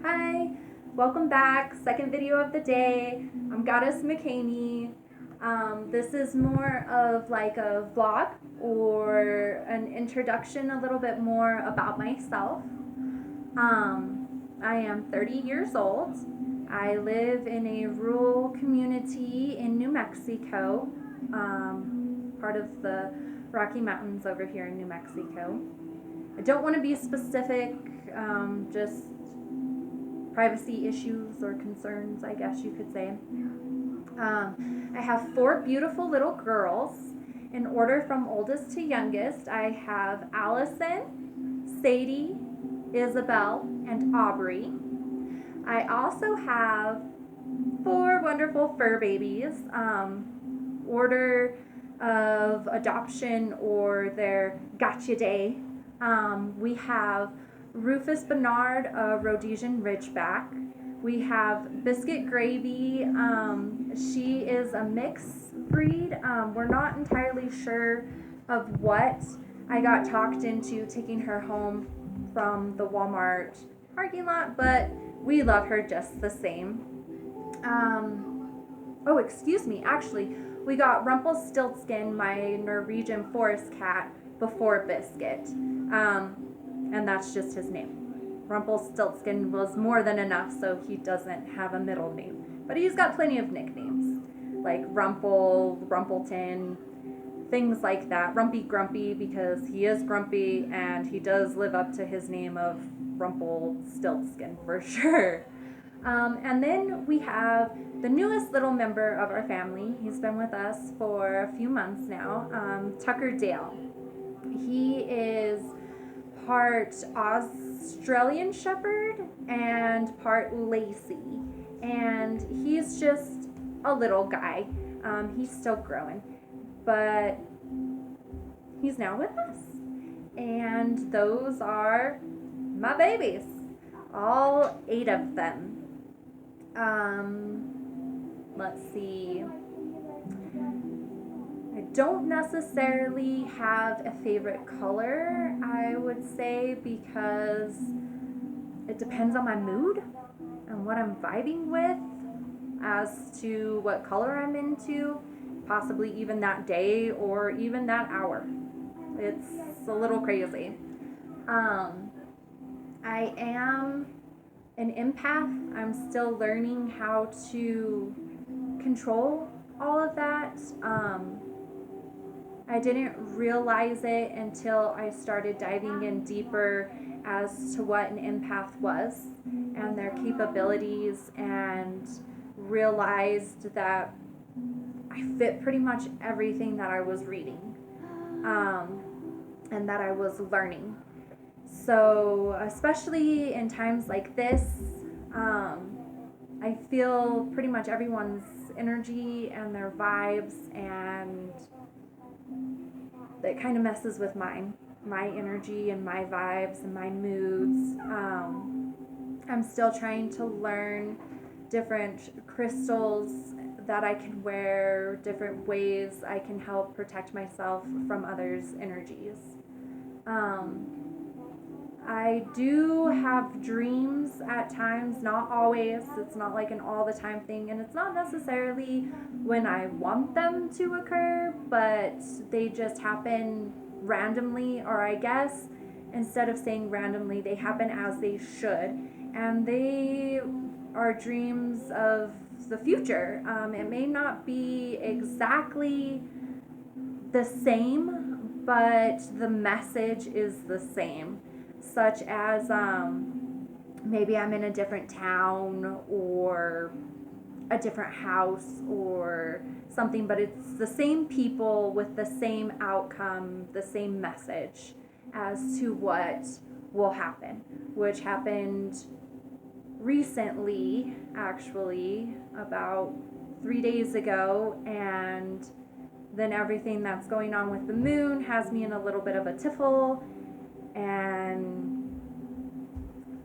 Hi, welcome back. Second video of the day. I'm Goddess McCaney. This is more of like a vlog or an introduction, a little bit more about myself. I am 30 years old. I live in a rural community in New Mexico, part of the Rocky Mountains over here in New Mexico. I don't want to be specific, just privacy issues or concerns, I guess you could say. I have four beautiful little girls. In order from oldest to youngest, I have Allison, Sadie, Isabel, and Aubrey. I also have four wonderful fur babies, order of adoption or their gotcha day. We have Rufus Bernard, a Rhodesian Ridgeback. We have Biscuit Gravy. She is a mixed breed. We're not entirely sure of what. I got talked into taking her home from the Walmart parking lot, but we love her just the same. Oh, excuse me. Actually, we got Rumpelstiltskin, my Norwegian forest cat, before Biscuit. And that's just his name. Rumpelstiltskin was more than enough, so he doesn't have a middle name. But he's got plenty of nicknames, like Rumple, Rumpleton, things like that. Rumpy Grumpy, because he is grumpy and he does live up to his name of Rumpelstiltskin for sure. And then we have the newest little member of our family. He's been with us for a few months now, Tucker Dale. He is part Australian Shepherd and part Lacey. And he's just a little guy. He's still growing. But he's now with us. And those are my babies. All 8 of them. Let's see. I don't necessarily have a favorite color, I would say, because it depends on my mood and what I'm vibing with as to what color I'm into, possibly even that day or even that hour. It's a little crazy. I am an empath. I'm still learning how to control all of that. I didn't realize it until I started diving in deeper as to what an empath was and their capabilities, and realized that I fit pretty much everything that I was reading, and that I was learning. So, especially in times like this, I feel pretty much everyone's energy and their vibes, and that kind of messes with my energy and my vibes and my moods. I'm still trying to learn different crystals that I can wear, different ways I can help protect myself from others' energies. I do have dreams at times, not always. It's not like an all the time thing, and it's not necessarily when I want them to occur, but they just happen randomly, or I guess instead of saying randomly, they happen as they should, and they are dreams of the future. It may not be exactly the same, but the message is the same, such as maybe I'm in a different town or a different house or something, but it's the same people with the same outcome, the same message as to what will happen, which happened recently, actually, about 3 days ago. And then everything that's going on with the moon has me in a little bit of a tiffle, and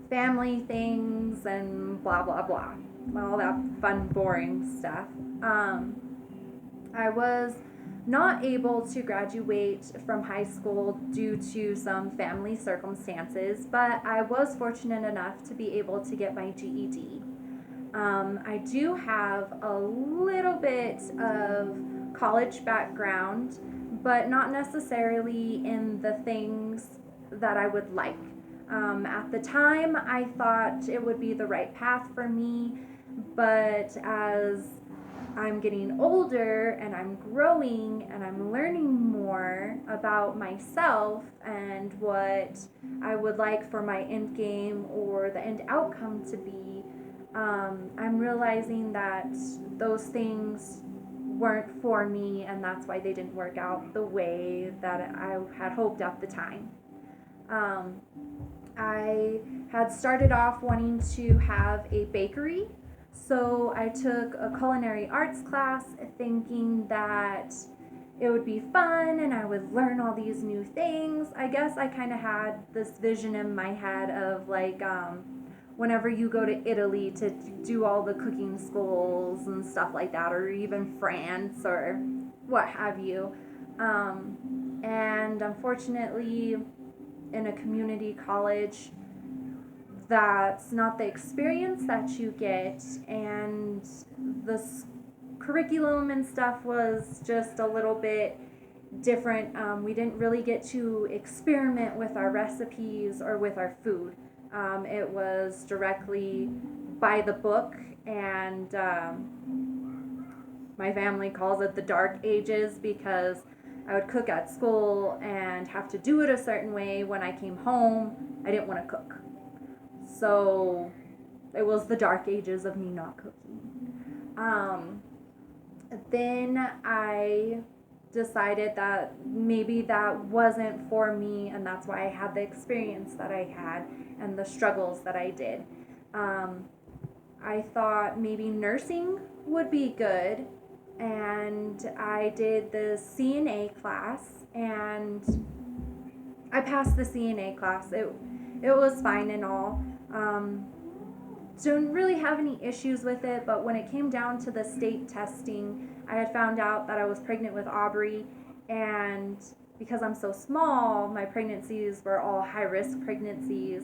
family things and blah blah blah, all that fun boring stuff. I was not able to graduate from high school due to some family circumstances, but I was fortunate enough to be able to get my GED. I do have a little bit of college background, but not necessarily in the things that I would like. At the time, I thought it would be the right path for me, but as I'm getting older and I'm growing and I'm learning more about myself and what I would like for my end game or the end outcome to be, I'm realizing that those things weren't for me, and that's why they didn't work out the way that I had hoped at the time. Um, I had started off wanting to have a bakery, so I took a culinary arts class thinking that it would be fun and I would learn all these new things. I guess I kind of had this vision in my head of like, whenever you go to Italy to do all the cooking schools and stuff like that, or even France or what have you. And unfortunately, in a community college, that's not the experience that you get, and the curriculum and stuff was just a little bit different. We didn't really get to experiment with our recipes or with our food. It was directly by the book, and my family calls it the dark ages because I would cook at school and have to do it a certain way. When I came home, I didn't want to cook. So it was the dark ages of me not cooking. Then I decided that maybe that wasn't for me, and that's why I had the experience that I had and the struggles that I did. I thought maybe nursing would be good, and I did the CNA class, and I passed the CNA class. It was fine and all. Didn't really have any issues with it, but when it came down to the state testing, I had found out that I was pregnant with Aubrey, and because I'm so small, my pregnancies were all high-risk pregnancies,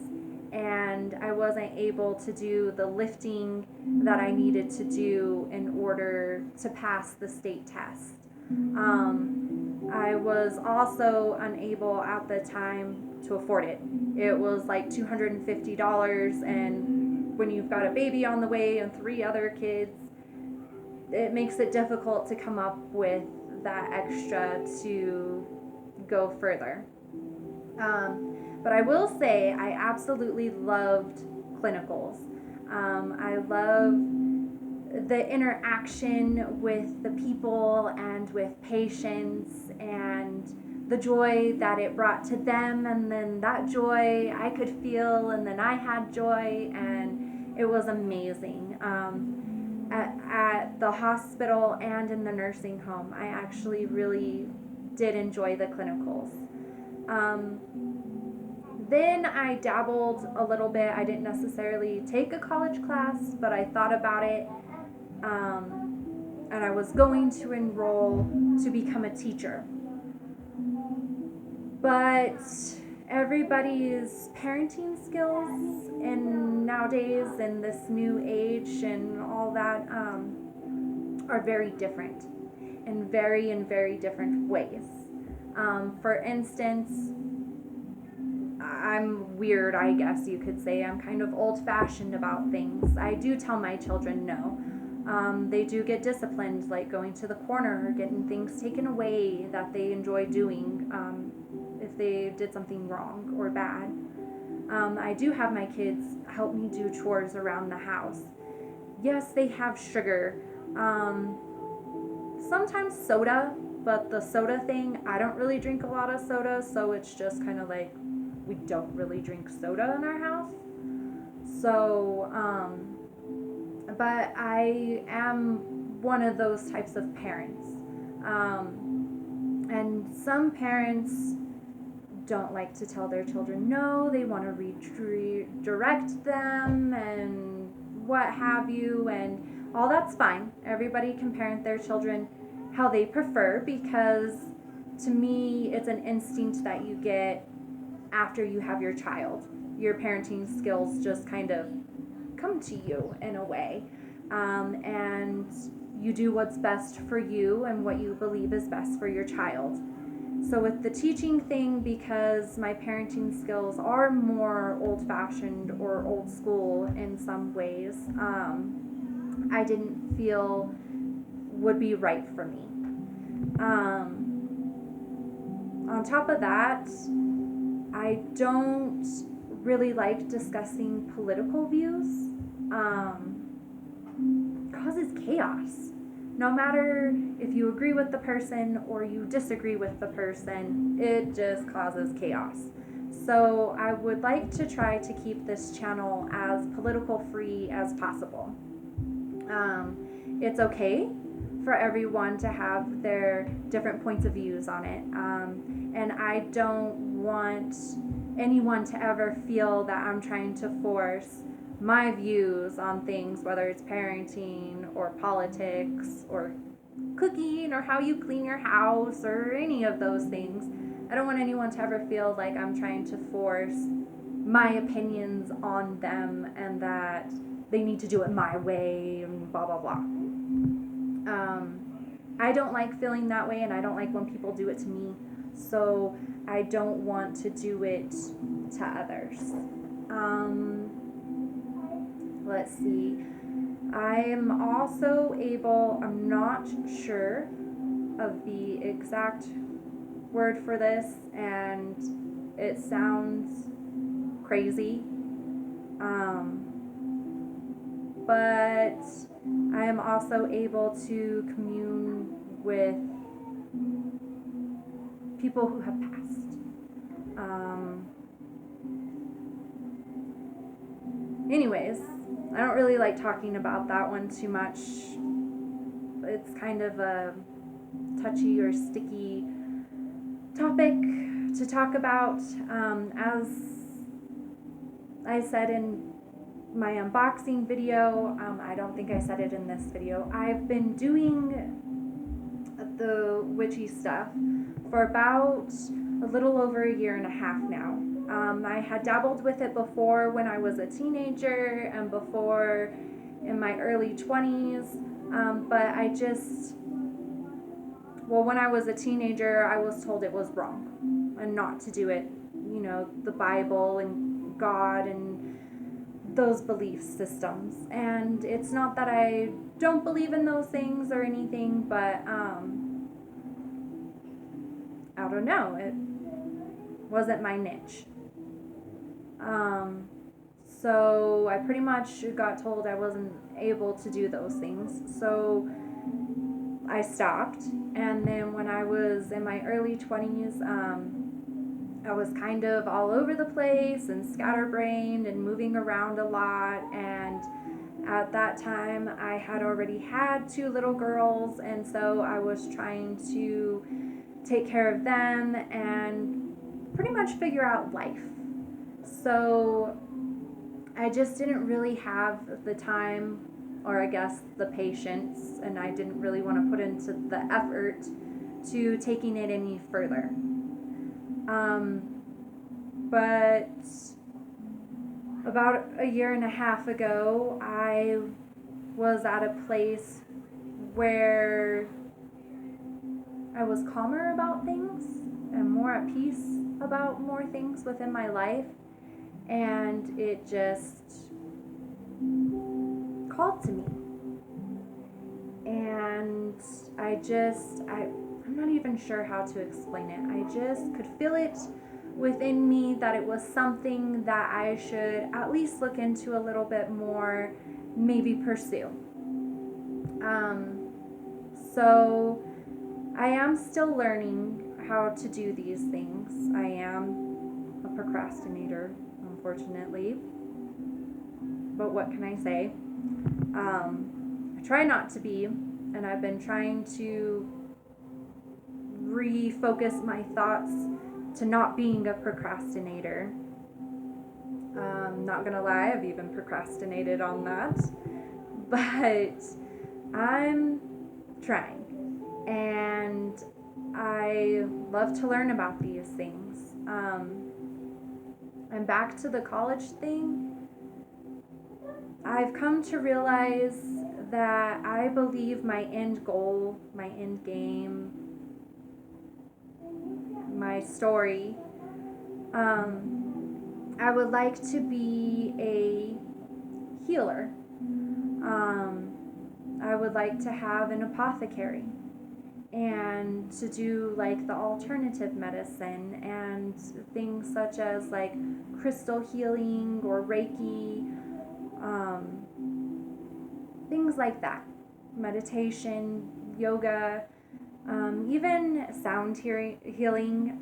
and I wasn't able to do the lifting that I needed to do in order to pass the state test. I was also unable at the time to afford it. It was like $250, and when you've got a baby on the way and 3 other kids, it makes it difficult to come up with that extra to go further. But I will say I absolutely loved clinicals. I love the interaction with the people and with patients, and the joy that it brought to them, and then that joy I could feel, and then I had joy, and it was amazing. At the hospital and in the nursing home, I actually really did enjoy the clinicals. Then I dabbled a little bit. I didn't necessarily take a college class, but I thought about it. And I was going to enroll to become a teacher. But everybody's parenting skills and nowadays in this new age and all that are very different in very different ways. For instance, I'm weird, I guess you could say. I'm kind of old-fashioned about things. I do tell my children no. They do get disciplined, like going to the corner or getting things taken away that they enjoy doing if they did something wrong or bad. I do have my kids help me do chores around the house. Yes, they have sugar. Sometimes soda, but the soda thing, I don't really drink a lot of soda, so it's just kind of like we don't really drink soda in our house. So, but I am one of those types of parents. And some parents don't like to tell their children no, they want to redirect them and what have you, and all that's fine. Everybody can parent their children how they prefer, because to me, it's an instinct that you get after you have your child. Your parenting skills just kind of come to you in a way. And you do what's best for you and what you believe is best for your child. So with the teaching thing, because my parenting skills are more old-fashioned or old school in some ways, I didn't feel would be right for me. On top of that, I don't really like discussing political views. Causes chaos. No matter if you agree with the person or you disagree with the person, it just causes chaos. So I would like to try to keep this channel as political free as possible. It's okay for everyone to have their different points of views on it. And I don't want anyone to ever feel that I'm trying to force my views on things, whether it's parenting or politics or cooking or how you clean your house or any of those things. I don't want anyone to ever feel like I'm trying to force my opinions on them and that they need to do it my way and blah blah blah. I don't like feeling that way, and I don't like when people do it to me, so I don't want to do it to others. Let's see. I am also able, I'm not sure of the exact word for this, and it sounds crazy. But I am also able to commune with people who have passed. Anyways, I don't really like talking about that one too much. It's kind of a touchy or sticky topic to talk about. As I said in my unboxing video, I don't think I said it in this video, I've been doing the witchy stuff for about a little over a year and a half now. I had dabbled with it before when I was a teenager and before in my early 20s, but I just, well, when I was a teenager, I was told it was wrong and not to do it. You know, the Bible and God and those belief systems. And it's not that I don't believe in those things or anything, but I don't know, it wasn't my niche. So I pretty much got told I wasn't able to do those things, so I stopped. And then when I was in my early 20s, I was kind of all over the place and scatterbrained and moving around a lot, and at that time I had already had 2 little girls, and so I was trying to take care of them and pretty much figure out life. So I just didn't really have the time, or I guess the patience, and I didn't really want to put into the effort to taking it any further. But about a year and a half ago, I was at a place where I was calmer about things and more at peace about more things within my life, and it just called to me. And I'm not even sure how to explain it. I just could feel it within me that it was something that I should at least look into a little bit more, maybe pursue. So I am still learning how to do these things. I am a procrastinator, unfortunately. But what can I say? I try not to be, and I've been trying to refocus my thoughts to not being a procrastinator. Not gonna lie, I've even procrastinated on that, but I'm trying. And I love to learn about these things. And back to the college thing, I've come to realize that I believe my end goal, my end game, my story, I would like to be a healer. I would like to have an apothecary and to do like the alternative medicine and things such as like crystal healing or Reiki, things like that. Meditation, yoga, even sound healing.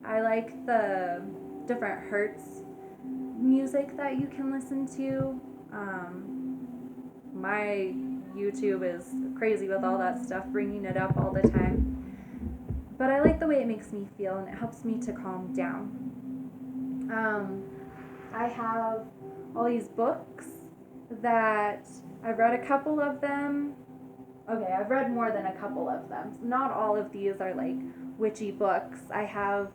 I like the different hertz music that you can listen to. My YouTube is crazy with all that stuff, bringing it up all the time. But I like the way it makes me feel, and it helps me to calm down. I have all these books that I've read a couple of them. Okay, I've read more than a couple of them. Not all of these are like witchy books. I have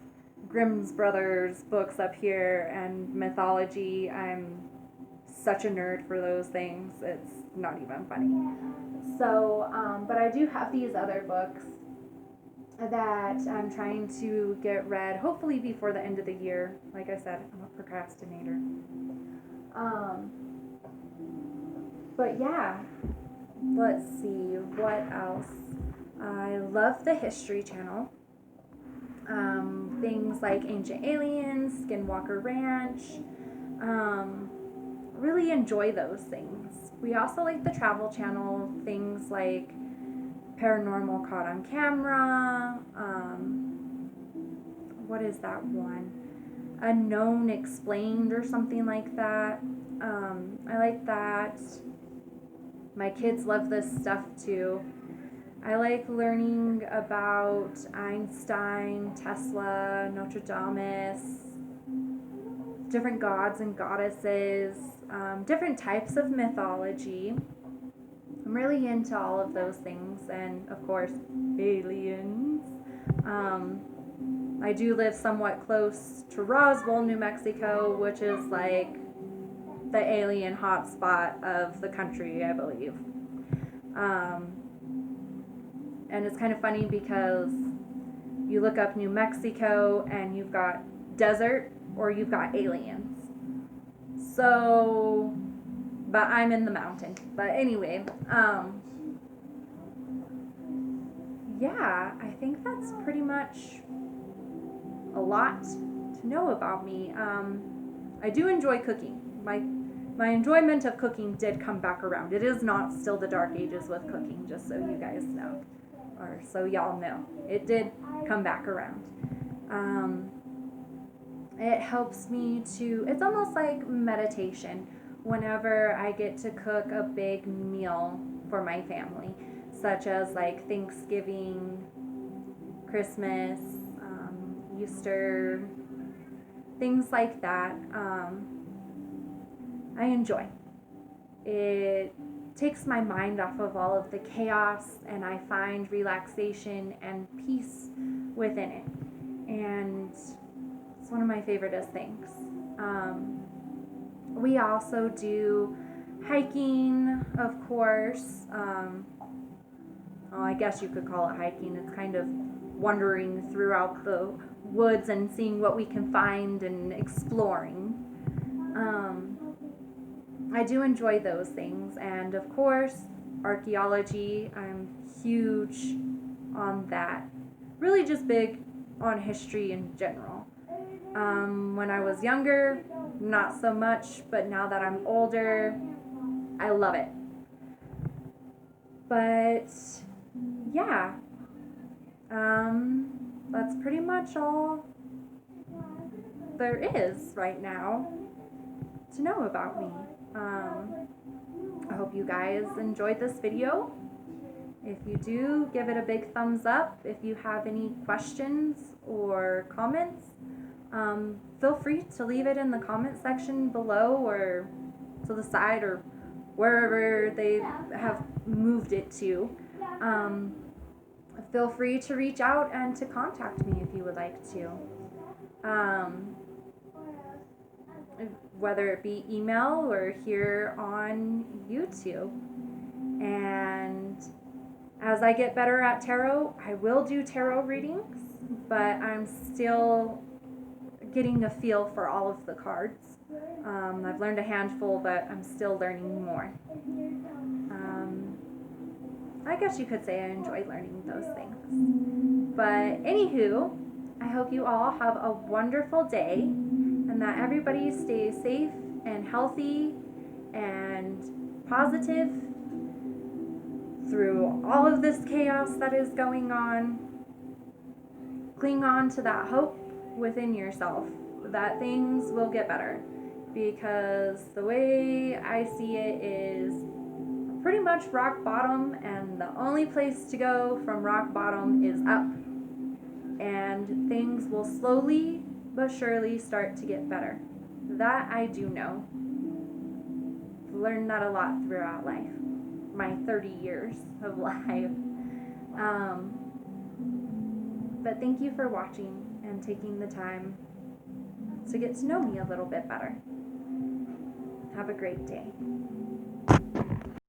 Grimm's Brothers books up here and mythology. I'm such a nerd for those things. It's not even funny. So, but I do have these other books that I'm trying to get read, hopefully before the end of the year. Like I said, I'm a procrastinator. But yeah, let's see, what else? I love the History Channel. Things like Ancient Aliens, Skinwalker Ranch. Really enjoy those things. We also like the Travel Channel, things like Paranormal Caught on Camera. What is that one? Unknown Explained or something like that. I like that. My kids love this stuff too. I like learning about Einstein, Tesla, Notre Dame, different gods and goddesses, different types of mythology. I'm really into all of those things, and of course, aliens. I do live somewhat close to Roswell, New Mexico, which is like the alien hotspot of the country, I believe. And it's kind of funny because you look up New Mexico and you've got desert or you've got aliens. So, but I'm in the mountain. But anyway, yeah, I think that's pretty much a lot to know about me. I do enjoy cooking. My enjoyment of cooking did come back around. It is not still the dark ages with cooking, just so you guys know, or so y'all know. It did come back around. It helps me to, it's almost like meditation whenever I get to cook a big meal for my family, such as like Thanksgiving, Christmas, Easter, things like that. I enjoy. It takes my mind off of all of the chaos, and I find relaxation and peace within it. And it's one of my favoriteest things. We also do hiking, of course. Well, I guess you could call it hiking. It's kind of wandering throughout the woods and seeing what we can find and exploring. I do enjoy those things, and of course, archaeology. I'm huge on that. Really just big on history in general. When I was younger, not so much, but now that I'm older, I love it. But yeah, that's pretty much all there is right now to know about me. I hope you guys enjoyed this video. If you do, give it a big thumbs up. If you have any questions or comments, feel free to leave it in the comment section below or to the side or wherever they have moved it to. Feel free to reach out and to contact me if you would like to. Whether it be email or here on YouTube. And as I get better at tarot, I will do tarot readings, but I'm still getting a feel for all of the cards. I've learned a handful, but I'm still learning more. I guess you could say I enjoy learning those things. But anywho, I hope you all have a wonderful day and that everybody stays safe and healthy and positive through all of this chaos that is going on. Cling on to that hope within yourself that things will get better, because the way I see it is pretty much rock bottom, and the only place to go from rock bottom is up, and things will slowly but surely start to get better. That I do know. I've learned that a lot throughout life, my 30 years of life. But thank you for watching and taking the time to get to know me a little bit better. Have a great day.